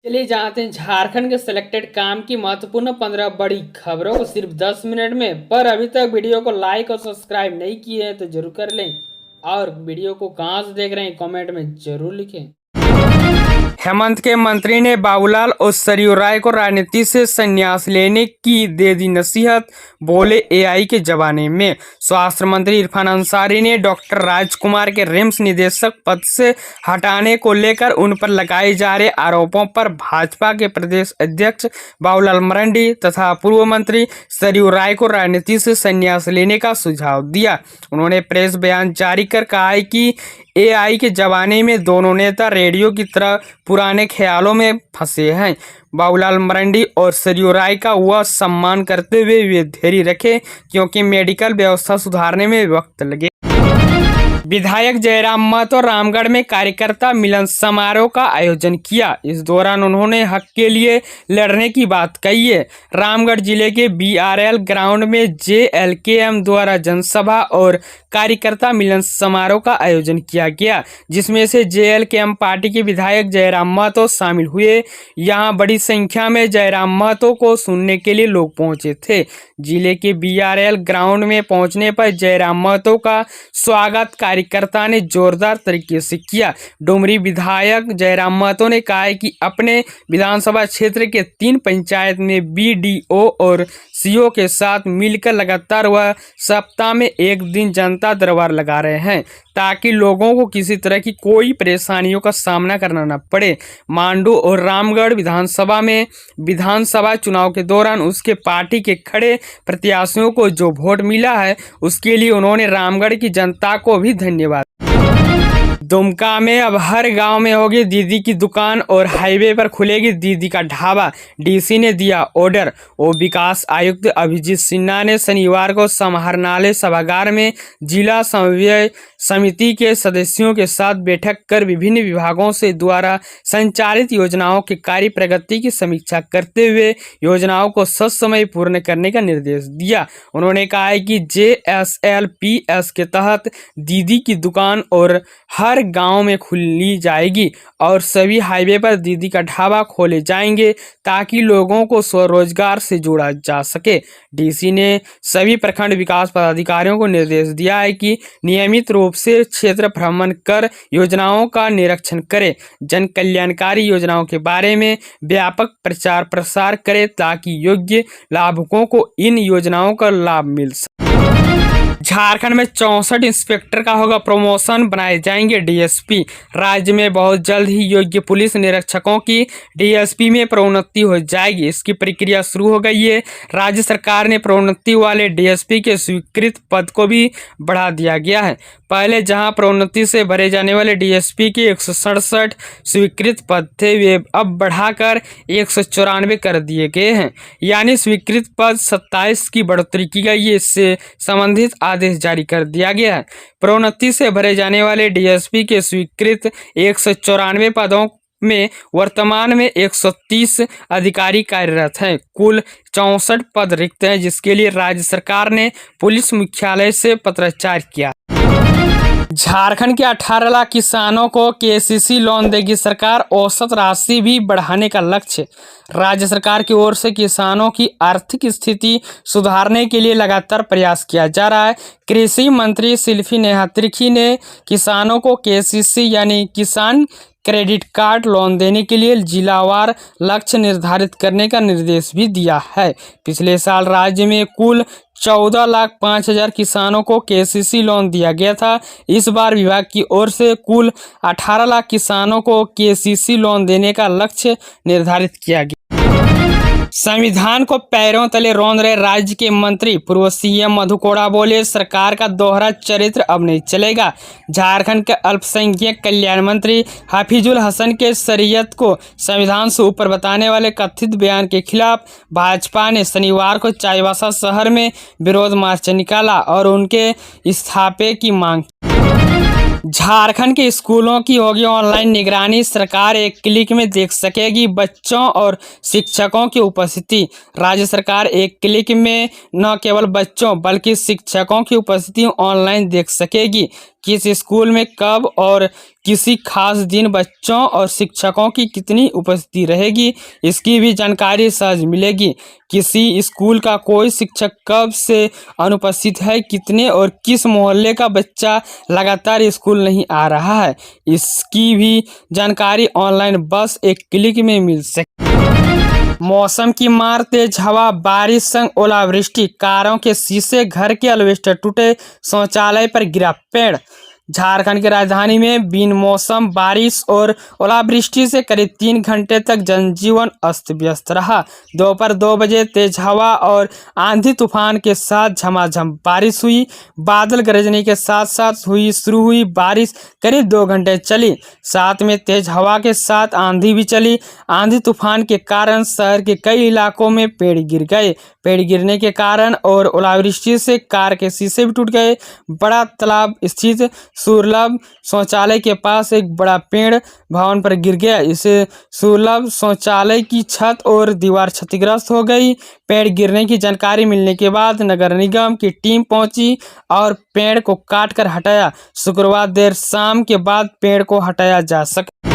चलिए जानते हैं झारखंड के सिलेक्टेड काम की महत्वपूर्ण 15 बड़ी खबरों को सिर्फ 10 मिनट में। पर अभी तक वीडियो को लाइक और सब्सक्राइब नहीं किए हैं तो जरूर कर लें और वीडियो को कहां से देख रहे हैं कमेंट में जरूर लिखें। हेमंत के मंत्री ने बाबूलाल और सरयू राय को राजनीति से संन्यास लेने की दे दी नसीहत, बोले एआई के जमाने में। स्वास्थ्य मंत्री इरफान अंसारी ने डॉक्टर राजकुमार के रिम्स निदेशक पद से हटाने को लेकर उन पर लगाए जा रहे आरोपों पर भाजपा के प्रदेश अध्यक्ष बाबूलाल मरंडी तथा पूर्व मंत्री सरयू राय को राजनीति से संन्यास लेने का सुझाव दिया। उन्होंने प्रेस बयान जारी कर कहा है कि एआई के जमाने में दोनों नेता रेडियो की तरह पुराने ख्यालों में फंसे हैं। बाबूलाल मरंडी और सरयू राय का वह सम्मान करते हुए वे धैर्य रखे क्योंकि मेडिकल व्यवस्था सुधारने में वक्त लगे। विधायक जयराम महतो रामगढ़ में कार्यकर्ता मिलन समारोह का आयोजन किया। इस दौरान उन्होंने हक के लिए लड़ने की बात कही है। रामगढ़ जिले के बीआरएल ग्राउंड में जेएलकेएम द्वारा जनसभा और कार्यकर्ता मिलन समारोह का आयोजन किया गया, जिसमें से जेएलकेएम पार्टी के विधायक जयराम महतो शामिल हुए। यहां बड़ी संख्या में जयराम महतो को सुनने के लिए लोग पहुंचे थे। जिले के बीआरएल ग्राउंड में पहुंचने पर जयराम महतो का स्वागत कार्यकर्ता ने जोरदार तरीके से किया। डुमरी विधायक जयराम महतो ने कहा है कि अपने विधानसभा क्षेत्र के 3 पंचायत में बीडीओ और सीओ के साथ मिलकर लगातार वह सप्ताह में एक दिन जनता दरबार लगा रहे हैं ताकि लोगों को किसी तरह की कोई परेशानियों का सामना करना न पड़े। मांडू और रामगढ़ विधानसभा में विधानसभा चुनाव के दौरान उसके पार्टी के खड़े प्रत्याशियों को जो वोट मिला है उसके लिए उन्होंने रामगढ़ की जनता को भी धन्यवाद। दुमका में अब हर गांव में होगी दीदी की दुकान और हाईवे पर खुलेगी दीदी का ढाबा, डीसी ने दिया ऑर्डर। विकास आयुक्त अभिजीत सिन्हा ने शनिवार को समाहरणालय सभागार में जिला समन्वय समिति के सदस्यों के साथ बैठक कर विभिन्न विभागों से द्वारा संचालित योजनाओं के कार्य प्रगति की समीक्षा करते हुए योजनाओं को ससमय पूर्ण करने का निर्देश दिया। उन्होंने कहा है कि JSLPS के तहत दीदी की दुकान और हर गांव में खुली जाएगी और सभी हाईवे पर दीदी का ढाबा खोले जाएंगे ताकि लोगों को स्वरोजगार से जोड़ा जा सके। डीसी ने सभी प्रखंड विकास पदाधिकारियों को निर्देश दिया है कि नियमित रूप से क्षेत्र भ्रमण कर योजनाओं का निरीक्षण करें, जन कल्याणकारी योजनाओं के बारे में व्यापक प्रचार प्रसार करें ताकि योग्य लाभुकों को इन योजनाओं का लाभ मिल सके। झारखंड में 64 इंस्पेक्टर का होगा प्रमोशन, बनाए जाएंगे डीएसपी। राज्य में बहुत जल्द ही योग्य पुलिस निरीक्षकों की डीएसपी में प्रोन्नति हो जाएगी। इसकी प्रक्रिया शुरू हो गई है। राज्य सरकार ने प्रोन्नति वाले डीएसपी के स्वीकृत पद को भी बढ़ा दिया गया है। पहले जहां प्रोन्नति से भरे जाने वाले डीएसपी के 167 स्वीकृत पद थे, वे अब बढ़ाकर 194 कर दिए गए हैं, यानी स्वीकृत पद 27 की बढ़ोतरी की गई है। इससे संबंधित आदेश जारी कर दिया गया है। प्रोन्नति से भरे जाने वाले डीएसपी के स्वीकृत 194 पदों में वर्तमान में 130 अधिकारी कार्यरत हैं। कुल 64 पद रिक्त हैं, जिसके लिए राज्य सरकार ने पुलिस मुख्यालय से पत्राचार किया। झारखंड के 18 लाख किसानों को केसीसी लोन देगी सरकार, औसत राशि भी बढ़ाने का लक्ष्य। राज्य सरकार की ओर से किसानों की आर्थिक स्थिति सुधारने के लिए लगातार प्रयास किया जा रहा है। कृषि मंत्री शिल्पी नेहा त्रिखी ने किसानों को केसीसी यानी किसान क्रेडिट कार्ड लोन देने के लिए जिलावार लक्ष्य निर्धारित करने का निर्देश भी दिया है। पिछले साल राज्य में कुल 14,05,000 किसानों को केसीसी लोन दिया गया था। इस बार विभाग की ओर से कुल 18 लाख किसानों को केसीसी लोन देने का लक्ष्य निर्धारित किया गया। संविधान को पैरों तले रौंद रहे राज्य के मंत्री पूर्व सीएम मधु कोड़ा बोले, सरकार का दोहरा चरित्र अब नहीं चलेगा। झारखंड के अल्पसंख्यक कल्याण मंत्री हफीजुल हसन के शरीयत को संविधान से ऊपर बताने वाले कथित बयान के खिलाफ भाजपा ने शनिवार को चाईबासा शहर में विरोध मार्च निकाला और उनके इस्तीफे की मांग। झारखंड के स्कूलों की होगी ऑनलाइन निगरानी, सरकार एक क्लिक में देख सकेगी बच्चों और शिक्षकों की उपस्थिति। राज्य सरकार एक क्लिक में न केवल बच्चों बल्कि शिक्षकों की उपस्थिति ऑनलाइन देख सकेगी। किस स्कूल में कब और किसी खास दिन बच्चों और शिक्षकों की कितनी उपस्थिति रहेगी, इसकी भी जानकारी सहज मिलेगी। किसी स्कूल का कोई शिक्षक कब से अनुपस्थित है, कितने और किस मोहल्ले का बच्चा लगातार स्कूल नहीं आ रहा है, इसकी भी जानकारी ऑनलाइन बस एक क्लिक में मिल सकती है। मौसम की मार, तेज हवा, बारिश संग ओलावृष्टि, कारों के शीशे, घर के अलवेस्टर टूटे, शौचालय पर गिरा पेड़। झारखंड की राजधानी में बिन मौसम बारिश और ओलावृष्टि से करीब 3 घंटे तक जनजीवन अस्त व्यस्त रहा। दोपहर 2 बजे तेज हवा और आंधी तूफान के साथ झमाझम बारिश हुई। बादल गरजने के साथ साथ शुरू हुई बारिश करीब 2 घंटे चली। साथ में तेज हवा के साथ आंधी भी चली। आंधी तूफान के कारण शहर के कई इलाकों में पेड़ गिर गए। पेड़ गिरने के कारण और ओलावृष्टि से कार के शीशे भी टूट गए। बड़ा तालाब स्थित सुलभ शौचालय के पास एक बड़ा पेड़ भवन पर गिर गया। इसे सुलभ शौचालय की छत और दीवार क्षतिग्रस्त हो गई। पेड़ गिरने की जानकारी मिलने के बाद नगर निगम की टीम पहुंची और पेड़ को काटकर हटाया। शुक्रवार देर शाम के बाद पेड़ को हटाया जा सका।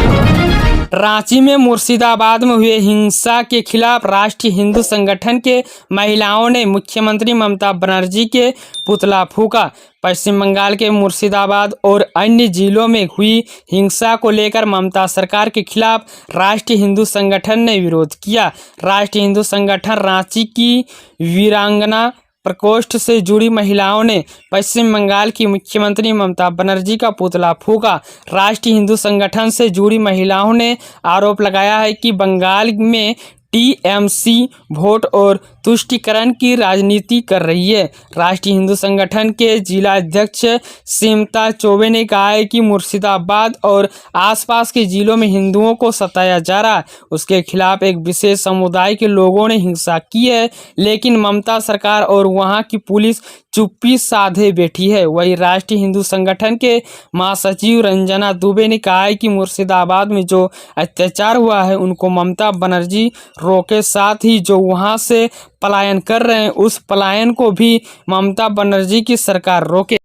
रांची में मुर्शिदाबाद में हुए हिंसा के खिलाफ राष्ट्रीय हिंदू संगठन के महिलाओं ने मुख्यमंत्री ममता बनर्जी के पुतला फूंका। पश्चिम बंगाल के मुर्शिदाबाद और अन्य जिलों में हुई हिंसा को लेकर ममता सरकार के खिलाफ राष्ट्रीय हिंदू संगठन ने विरोध किया। राष्ट्रीय हिंदू संगठन रांची की वीरांगना प्रकोष्ठ से जुड़ी महिलाओं ने पश्चिम बंगाल की मुख्यमंत्री ममता बनर्जी का पुतला फूंका। राष्ट्रीय हिंदू संगठन से जुड़ी महिलाओं ने आरोप लगाया है कि बंगाल में टीएमसी वोट और तुष्टीकरण की राजनीति कर रही है। राष्ट्रीय हिंदू संगठन के जिला अध्यक्ष सीमता चौबे ने कहा है कि मुर्शिदाबाद और आसपास के जिलों में हिंदुओं को सताया जा रहा है। उसके खिलाफ एक विशेष समुदाय के लोगों ने हिंसा की है, लेकिन ममता सरकार और वहां की पुलिस चुप्पी साधे बैठी है। वही राष्ट्रीय हिंदू संगठन के महासचिव रंजना दुबे ने कहा है कि मुर्शिदाबाद में जो अत्याचार हुआ है उनको ममता बनर्जी रोके, साथ ही जो वहां से पलायन कर रहे हैं उस पलायन को भी ममता बनर्जी की सरकार रोके।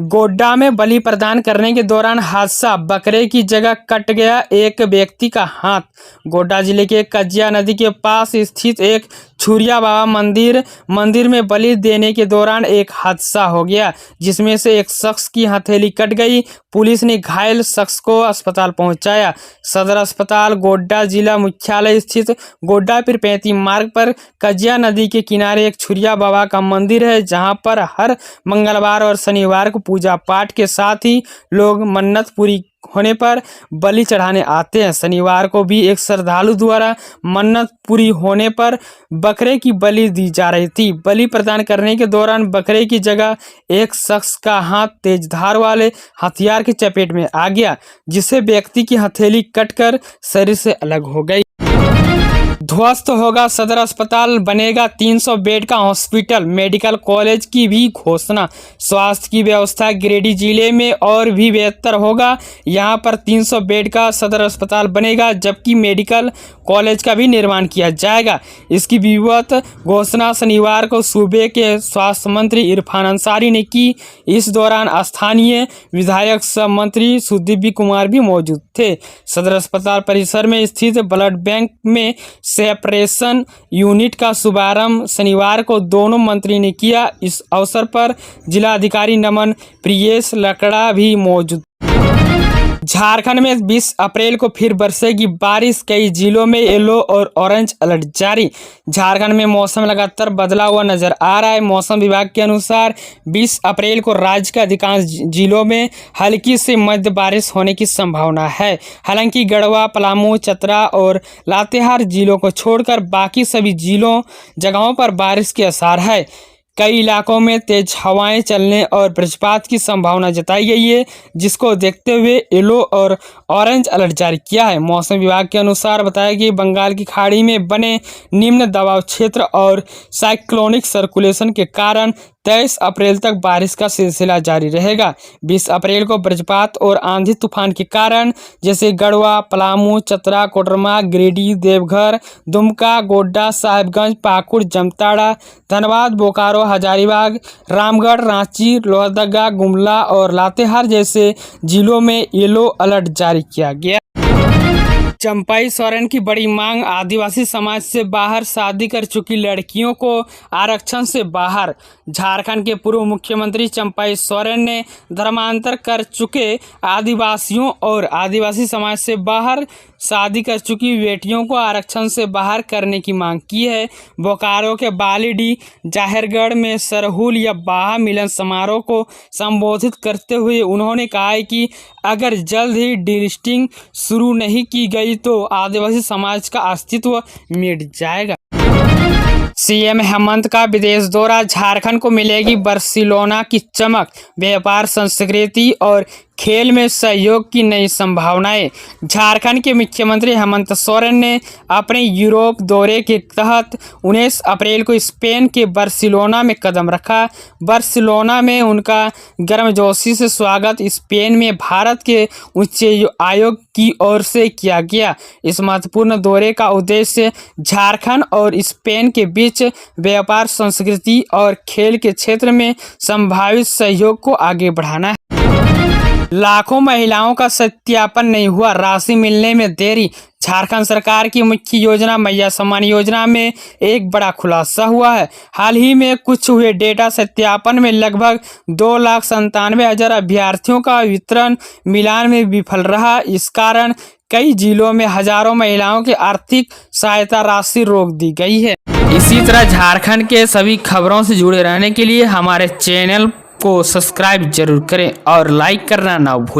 गोड्डा में बलि प्रदान करने के दौरान हादसा, बकरे की जगह कट गया एक व्यक्ति का हाथ। गोड्डा जिले के कजिया नदी के पास स्थित एक छुरिया बाबा मंदिर में बलि देने के दौरान एक हादसा हो गया, जिसमें से एक शख्स की हथेली कट गई। पुलिस ने घायल शख्स को अस्पताल पहुंचाया। सदर अस्पताल गोड्डा जिला मुख्यालय स्थित गोड्डा पिरपैंती मार्ग पर कजिया नदी के किनारे एक छुरिया बाबा का मंदिर है, जहां पर हर मंगलवार और शनिवार को पूजा पाठ के साथ ही लोग मन्नत पूरी होने पर बलि चढ़ाने आते हैं। शनिवार को भी एक श्रद्धालु द्वारा मन्नत पूरी होने पर बकरे की बलि दी जा रही थी। बलि प्रदान करने के दौरान बकरे की जगह एक शख्स का हाथ तेज धार वाले हथियार की चपेट में आ गया, जिससे व्यक्ति की हथेली कटकर शरीर से अलग हो गई। ध्वस्त होगा सदर अस्पताल, बनेगा 300 बेड का हॉस्पिटल, मेडिकल कॉलेज की भी घोषणा। स्वास्थ्य की व्यवस्था गिरिडीह जिले में और भी बेहतर होगा। यहां पर 300 बेड का सदर अस्पताल बनेगा, जबकि मेडिकल कॉलेज का भी निर्माण किया जाएगा। इसकी विधिवत घोषणा शनिवार को सूबे के स्वास्थ्य मंत्री इरफान अंसारी ने की। इस दौरान स्थानीय विधायक सह मंत्री सुदीव्य कुमार भी मौजूद थे। सदर अस्पताल परिसर में स्थित ब्लड बैंक में सेपरेशन यूनिट का शुभारंभ शनिवार को दोनों मंत्री ने किया। इस अवसर पर जिलाधिकारी नमन प्रियेश लकड़ा भी मौजूद। झारखंड में 20 अप्रैल को फिर बरसेगी बारिश, कई जिलों में येलो और ऑरेंज अलर्ट जारी। झारखंड में मौसम लगातार बदला हुआ नजर आ रहा है। मौसम विभाग के अनुसार 20 अप्रैल को राज्य के अधिकांश जिलों में हल्की से मध्य बारिश होने की संभावना है। हालांकि गढ़वा, पलामू, चतरा और लातेहार जिलों को छोड़कर बाकी सभी जगहों पर बारिश के आसार है। कई इलाकों में तेज हवाएं चलने और वज्रपात की संभावना जताई गई है, जिसको देखते हुए येलो और ऑरेंज अलर्ट जारी किया है। मौसम विभाग के अनुसार बताया कि बंगाल की खाड़ी में बने निम्न दबाव क्षेत्र और साइक्लोनिक सर्कुलेशन के कारण 23 अप्रैल तक बारिश का सिलसिला जारी रहेगा। 20 अप्रैल को वज्रपात और आंधी तूफान के कारण जैसे गढ़वा, पलामू, चतरा, कोडरमा, गिरिडीह, देवघर, दुमका, गोड्डा, साहिबगंज, पाकुड़, जामताड़ा, धनबाद, बोकारो, हजारीबाग, रामगढ़, रांची, लोहरदगा, गुमला और लातेहार जैसे जिलों में येलो अलर्ट जारी किया गया। चंपाई सोरेन की बड़ी मांग, आदिवासी समाज से बाहर शादी कर चुकी लड़कियों को आरक्षण से बाहर। झारखंड के पूर्व मुख्यमंत्री चंपाई सोरेन ने धर्मांतर कर चुके आदिवासियों और आदिवासी समाज से बाहर शादी कर चुकी बेटियों को आरक्षण से बाहर करने की मांग की है। बोकारो के बालीडीह, जाहिरगढ़ में सरहुल या बाहा मिलन समारोह को संबोधित करते हुए उन्होंने कहा है कि अगर जल्द ही डीलिस्टिंग शुरू नहीं की गई तो आदिवासी समाज का अस्तित्व मिट जाएगा। सीएम हेमंत का विदेश दौरा, झारखंड को मिलेगी बार्सिलोना की चमक, व्यापार, संस्कृति और खेल में सहयोग की नई संभावनाएं। झारखंड के मुख्यमंत्री हेमंत सोरेन ने अपने यूरोप दौरे के तहत 19 अप्रैल को स्पेन के बार्सिलोना में कदम रखा। बार्सिलोना में उनका गर्मजोशी से स्वागत स्पेन में भारत के उच्च आयोग की ओर से किया गया। इस महत्वपूर्ण दौरे का उद्देश्य झारखंड और स्पेन के बीच व्यापार, संस्कृति और खेल के क्षेत्र में संभावित सहयोग को आगे बढ़ाना है। लाखों महिलाओं का सत्यापन नहीं हुआ, राशि मिलने में देरी। झारखंड सरकार की मुख्य योजना मैया सम्मान योजना में एक बड़ा खुलासा हुआ है। हाल ही में कुछ हुए डेटा सत्यापन में लगभग 2,97,000 अभ्यर्थियों का वितरण मिलान में विफल रहा। इस कारण कई जिलों में हजारों महिलाओं की आर्थिक सहायता राशि रोक दी गई है। इसी तरह झारखंड के सभी खबरों से जुड़े रहने के लिए हमारे चैनल को सब्सक्राइब जरूर करें और लाइक करना ना भूलें।